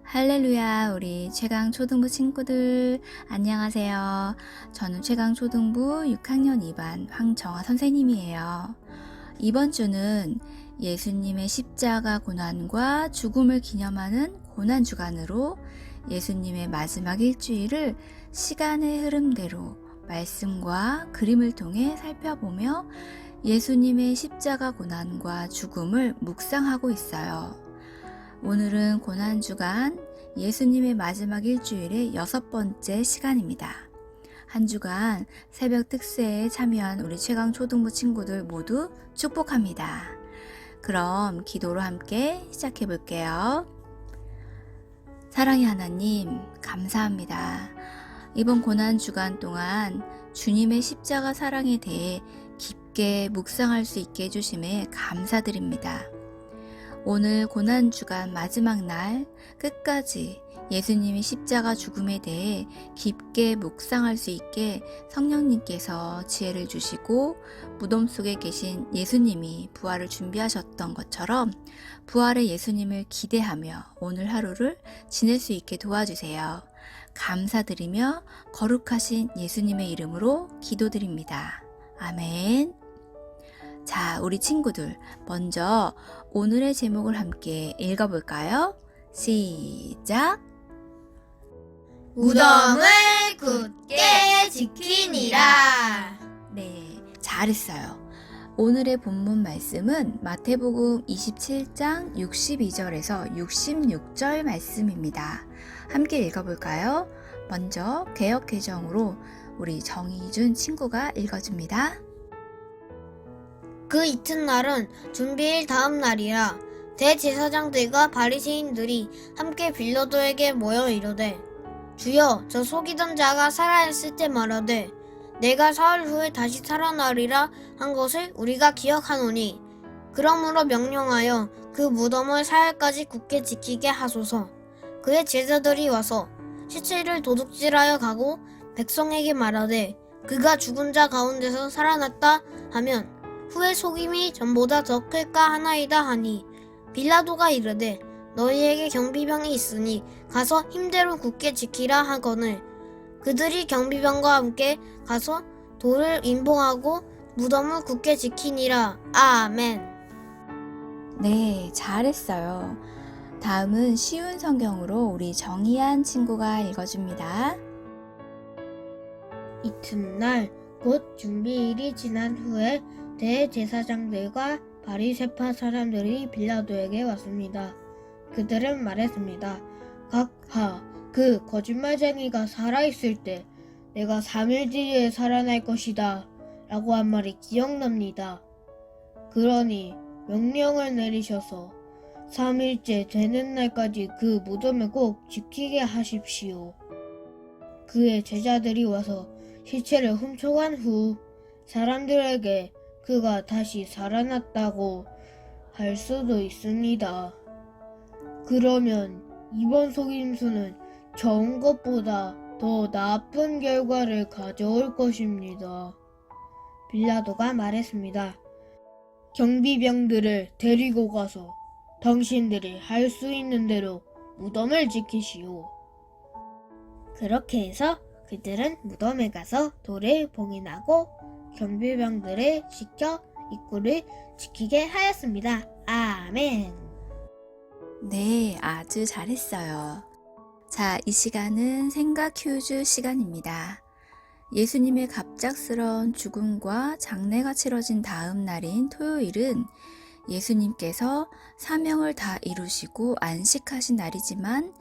할렐루야, 우리 최강 초등부 친구들 안녕하세요. 저는 최강 초등부 6학년 2반 황정아 선생님이에요. 이번 주는 예수님의 십자가 고난과 죽음을 기념하는 고난 주간으로 예수님의 마지막 일주일을 시간의 흐름대로 말씀과 그림을 통해 살펴보며 예수님의 십자가 고난과 죽음을 묵상하고 있어요. 오늘은 고난주간 예수님의 마지막 일주일의 6번째 시간입니다. 한 주간 새벽 특세에 참여한 우리 최강 초등부 친구들 모두 축복합니다. 그럼 기도로 함께 시작해 볼게요. 사랑의 하나님, 감사합니다. 이번 고난주간 동안 주님의 십자가 사랑에 대해 깊게 묵상할 수 있게 해주심에 감사드립니다. 오늘 고난주간 마지막 날 끝까지 예수님의 십자가 죽음에 대해 깊게 묵상할 수 있게 성령님께서 지혜를 주시고 무덤 속에 계신 예수님이 부활을 준비하셨던 것처럼 부활의 예수님을 기대하며 오늘 하루를 지낼 수 있게 도와주세요. 감사드리며 거룩하신 예수님의 이름으로 기도드립니다. 아멘. 자, 우리 친구들 먼저 오늘의 제목을 함께 읽어볼까요? 시작! 무덤을 굳게 지키니라. 네, 잘했어요. 오늘의 본문 말씀은 마태복음 27장 62절에서 66절 말씀입니다. 함께 읽어볼까요? 먼저 개역개정으로 우리 정희준 친구가 읽어줍니다. 그 이튿날은 준비일 다음 날이라 대제사장들과 바리새인들이 함께 빌라도에게 모여 이르되 주여, 저 속이던 자가 살아있을 때 말하되 내가 사흘 후에 다시 살아나리라 한 것을 우리가 기억하노니 그러므로 명령하여 그 무덤을 사흘까지 굳게 지키게 하소서. 그의 제자들이 와서 시체를 도둑질하여 가고 백성에게 말하되 그가 죽은 자 가운데서 살아났다 하면 후에 속임이 전보다 더 클까 하나이다 하니 빌라도가 이르되 너희에게 경비병이 있으니 가서 힘대로 굳게 지키라 하거늘 그들이 경비병과 함께 가서 돌을 인봉하고 무덤을 굳게 지키니라. 아멘. 네, 잘했어요. 다음은 쉬운 성경으로 우리 정희안 친구가 읽어줍니다. 이튿날 곧 준비일이 지난 후에 대제사장들과 바리새파 사람들이 빌라도에게 왔습니다. 그들은 말했습니다. 각하, 그 거짓말쟁이가 살아있을 때 내가 3일 뒤에 살아날 것이다 라고 한 말이 기억납니다. 그러니 명령을 내리셔서 3일째 되는 날까지 그 무덤을 꼭 지키게 하십시오. 그의 제자들이 와서 시체를 훔쳐간 후 사람들에게 그가 다시 살아났다고 할 수도 있습니다. 그러면 이번 속임수는 좋은 것보다 더 나쁜 결과를 가져올 것입니다. 빌라도가 말했습니다. 경비병들을 데리고 가서 당신들이 할 수 있는 대로 무덤을 지키시오. 그렇게 해서 그들은 무덤에 가서 돌을 봉인하고 경비병들을 시켜 입구를 지키게 하였습니다. 아멘. 네, 아주 잘했어요. 자, 이 시간은 생각 퀴즈 시간입니다. 예수님의 갑작스러운 죽음과 장례가 치러진 다음 날인 토요일은 예수님께서 사명을 다 이루시고 안식하신 날이지만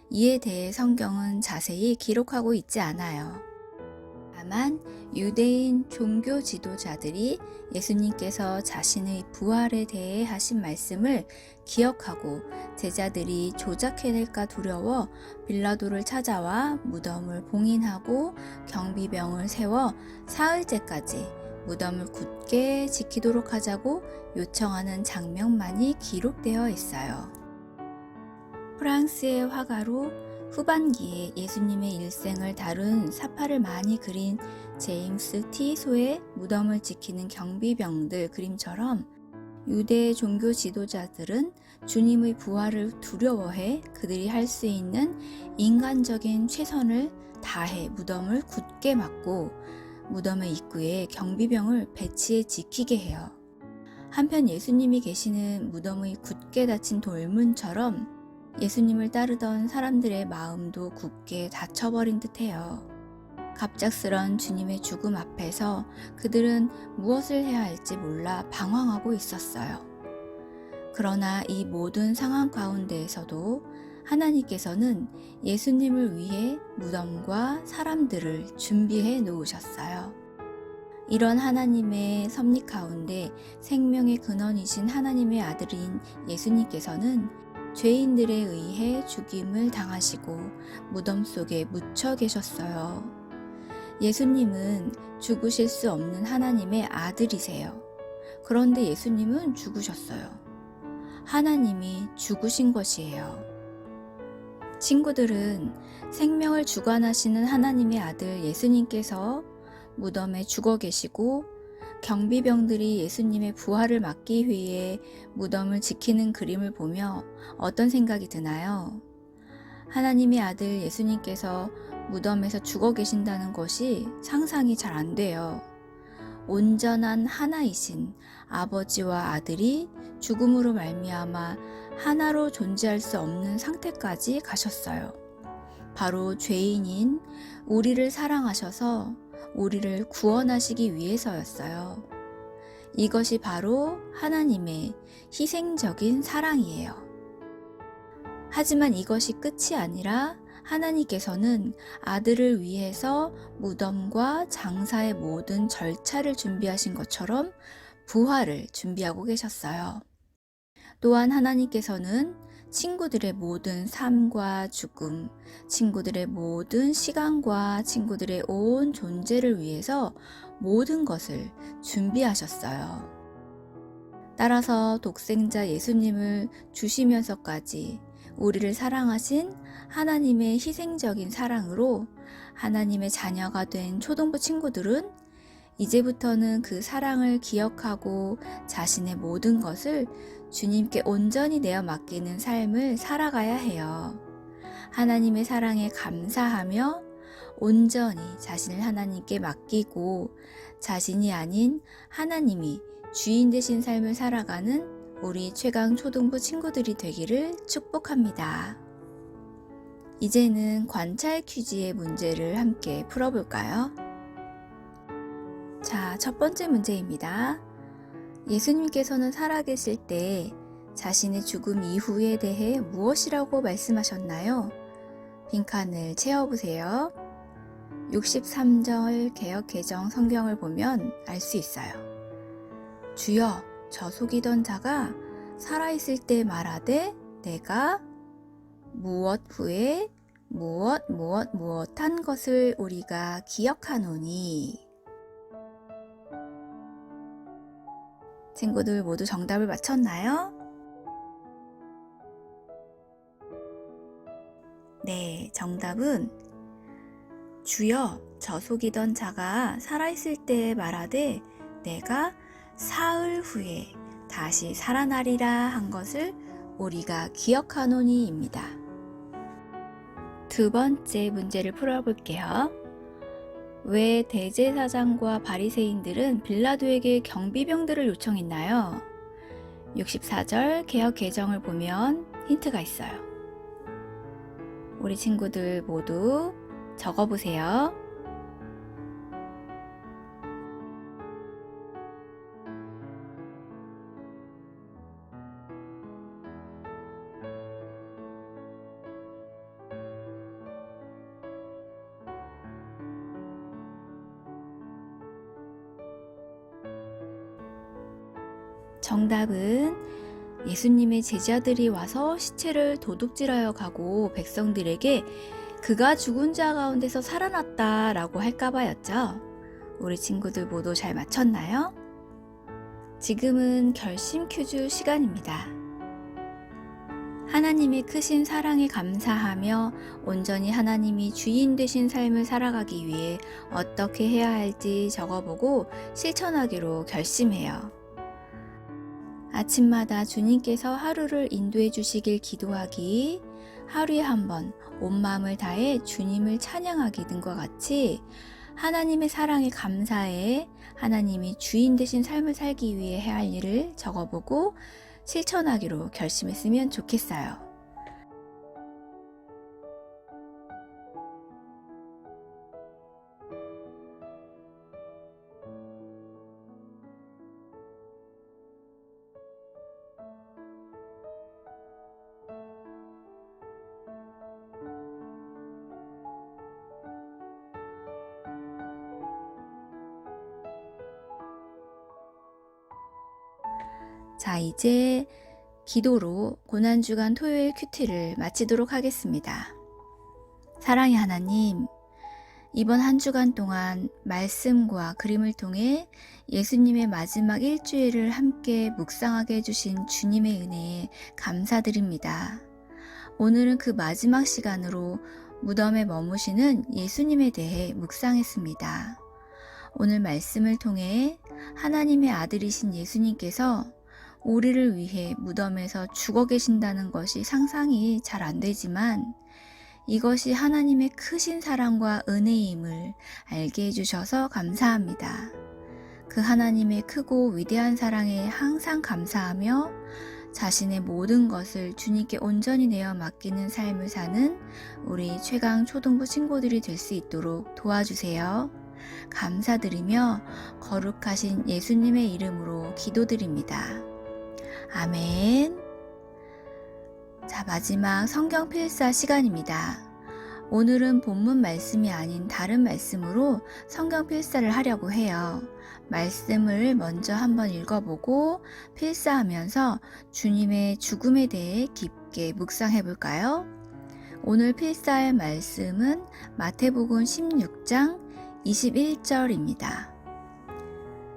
이에 대해 성경은 자세히 기록하고 있지 않아요. 다만 유대인 종교 지도자들이 예수님께서 자신의 부활에 대해 하신 말씀을 기억하고 제자들이 조작해낼까 두려워 빌라도를 찾아와 무덤을 봉인하고 경비병을 세워 사흘째까지 무덤을 굳게 지키도록 하자고 요청하는 장면만이 기록되어 있어요. 프랑스의 화가로 후반기에 예수님의 일생을 다룬 사파를 많이 그린 제임스 티소의 무덤을 지키는 경비병들 그림처럼 유대 종교 지도자들은 주님의 부활을 두려워해 그들이 할 수 있는 인간적인 최선을 다해 무덤을 굳게 막고 무덤의 입구에 경비병을 배치해 지키게 해요. 한편 예수님이 계시는 무덤의 굳게 닫힌 돌문처럼 예수님을 따르던 사람들의 마음도 굳게 닫혀버린 듯해요. 갑작스런 주님의 죽음 앞에서 그들은 무엇을 해야 할지 몰라 방황하고 있었어요. 그러나 이 모든 상황 가운데에서도 하나님께서는 예수님을 위해 무덤과 사람들을 준비해 놓으셨어요. 이런 하나님의 섭리 가운데 생명의 근원이신 하나님의 아들인 예수님께서는 죄인들에 의해 죽임을 당하시고 무덤 속에 묻혀 계셨어요. 예수님은 죽으실 수 없는 하나님의 아들이세요. 그런데 예수님은 죽으셨어요. 하나님이 죽으신 것이에요. 친구들은 생명을 주관하시는 하나님의 아들 예수님께서 무덤에 죽어 계시고 경비병들이 예수님의 부활을 막기 위해 무덤을 지키는 그림을 보며 어떤 생각이 드나요? 하나님의 아들 예수님께서 무덤에서 죽어 계신다는 것이 상상이 잘 안 돼요. 온전한 하나이신 아버지와 아들이 죽음으로 말미암아 하나로 존재할 수 없는 상태까지 가셨어요. 바로 죄인인 우리를 사랑하셔서 우리를 구원하시기 위해서였어요. 이것이 바로 하나님의 희생적인 사랑이에요. 하지만 이것이 끝이 아니라 하나님께서는 아들을 위해서 무덤과 장사의 모든 절차를 준비하신 것처럼 부활을 준비하고 계셨어요. 또한 하나님께서는 친구들의 모든 삶과 죽음, 친구들의 모든 시간과 친구들의 온 존재를 위해서 모든 것을 준비하셨어요. 따라서 독생자 예수님을 주시면서까지 우리를 사랑하신 하나님의 희생적인 사랑으로 하나님의 자녀가 된 초등부 친구들은 이제부터는 그 사랑을 기억하고 자신의 모든 것을 주님께 온전히 내어 맡기는 삶을 살아가야 해요. 하나님의 사랑에 감사하며 온전히 자신을 하나님께 맡기고 자신이 아닌 하나님이 주인 되신 삶을 살아가는 우리 최강 초등부 친구들이 되기를 축복합니다. 이제는 관찰 퀴즈의 문제를 함께 풀어볼까요? 자, 첫 번째 문제입니다. 예수님께서는 살아계실 때 자신의 죽음 이후에 대해 무엇이라고 말씀하셨나요? 빈칸을 채워보세요. 63절 개역 개정 성경을 보면 알 수 있어요. 주여, 저 속이던 자가 살아있을 때 말하되 내가 무엇 후에 무엇한 것을 우리가 기억하노니. 친구들 모두 정답을 맞췄나요? 네, 정답은 주여, 저 속이던 자가 살아있을 때 말하되 내가 사흘 후에 다시 살아나리라 한 것을 우리가 기억하노니입니다. 두 번째 문제를 풀어볼게요. 왜 대제사장과 바리새인들은 빌라도에게 경비병들을 요청했나요? 64절 개역 개정을 보면 힌트가 있어요. 우리 친구들 모두 적어보세요. 정답은 예수님의 제자들이 와서 시체를 도둑질하여 가고 백성들에게 그가 죽은 자 가운데서 살아났다 라고 할까봐였죠. 우리 친구들 모두 잘 맞췄나요? 지금은 결심 퀴즈 시간입니다. 하나님의 크신 사랑에 감사하며 온전히 하나님이 주인 되신 삶을 살아가기 위해 어떻게 해야 할지 적어보고 실천하기로 결심해요. 아침마다 주님께서 하루를 인도해 주시길 기도하기, 하루에 한 번 온 마음을 다해 주님을 찬양하기 등과 같이 하나님의 사랑에 감사해 하나님이 주인 되신 삶을 살기 위해 해야 할 일을 적어보고 실천하기로 결심했으면 좋겠어요. 자, 이제 기도로 고난주간 토요일 큐티를 마치도록 하겠습니다. 사랑의 하나님, 이번 한 주간 동안 말씀과 그림을 통해 예수님의 마지막 일주일을 함께 묵상하게 해주신 주님의 은혜에 감사드립니다. 오늘은 그 마지막 시간으로 무덤에 머무시는 예수님에 대해 묵상했습니다. 오늘 말씀을 통해 하나님의 아들이신 예수님께서 우리를 위해 무덤에서 죽어 계신다는 것이 상상이 잘 안 되지만 이것이 하나님의 크신 사랑과 은혜임을 알게 해주셔서 감사합니다. 그 하나님의 크고 위대한 사랑에 항상 감사하며 자신의 모든 것을 주님께 온전히 내어 맡기는 삶을 사는 우리 최강 초등부 친구들이 될 수 있도록 도와주세요. 감사드리며 거룩하신 예수님의 이름으로 기도드립니다. 아멘. 자, 마지막 성경 필사 시간입니다. 오늘은 본문 말씀이 아닌 다른 말씀으로 성경 필사를 하려고 해요. 말씀을 먼저 한번 읽어보고 필사하면서 주님의 죽음에 대해 깊게 묵상해 볼까요? 오늘 필사할 말씀은 마태복음 16장 21절입니다.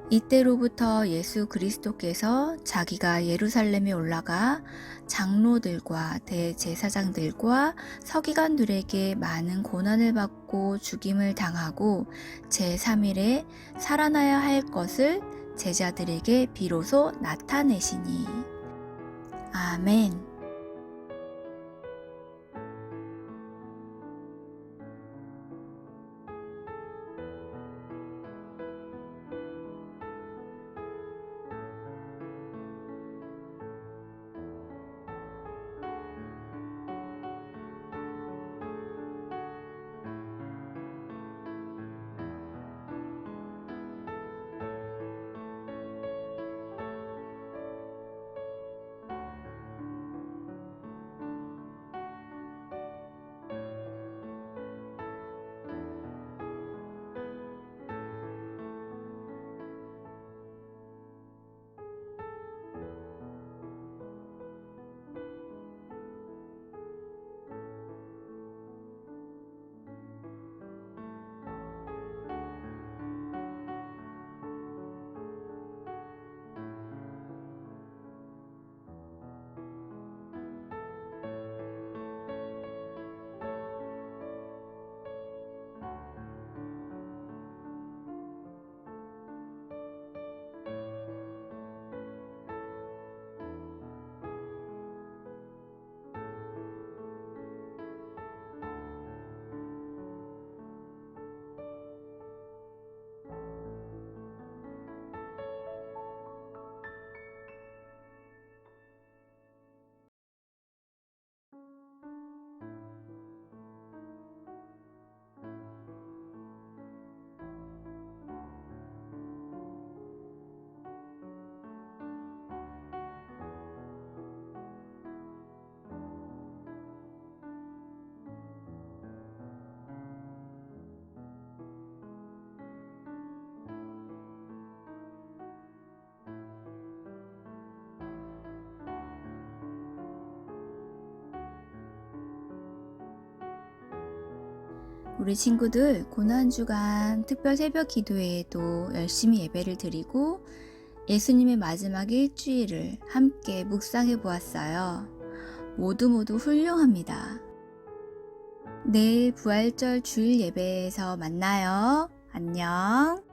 이때로부터 예수 그리스도께서 자기가 예루살렘에 올라가 장로들과 대제사장들과 서기관들에게 많은 고난을 받고 죽임을 당하고 제3일에 살아나야 할 것을 제자들에게 비로소 나타내시니. 아멘. 우리 친구들 고난주간 특별 새벽 기도회에도 열심히 예배를 드리고 예수님의 마지막 일주일을 함께 묵상해 보았어요. 모두 훌륭합니다. 내일 부활절 주일 예배에서 만나요. 안녕.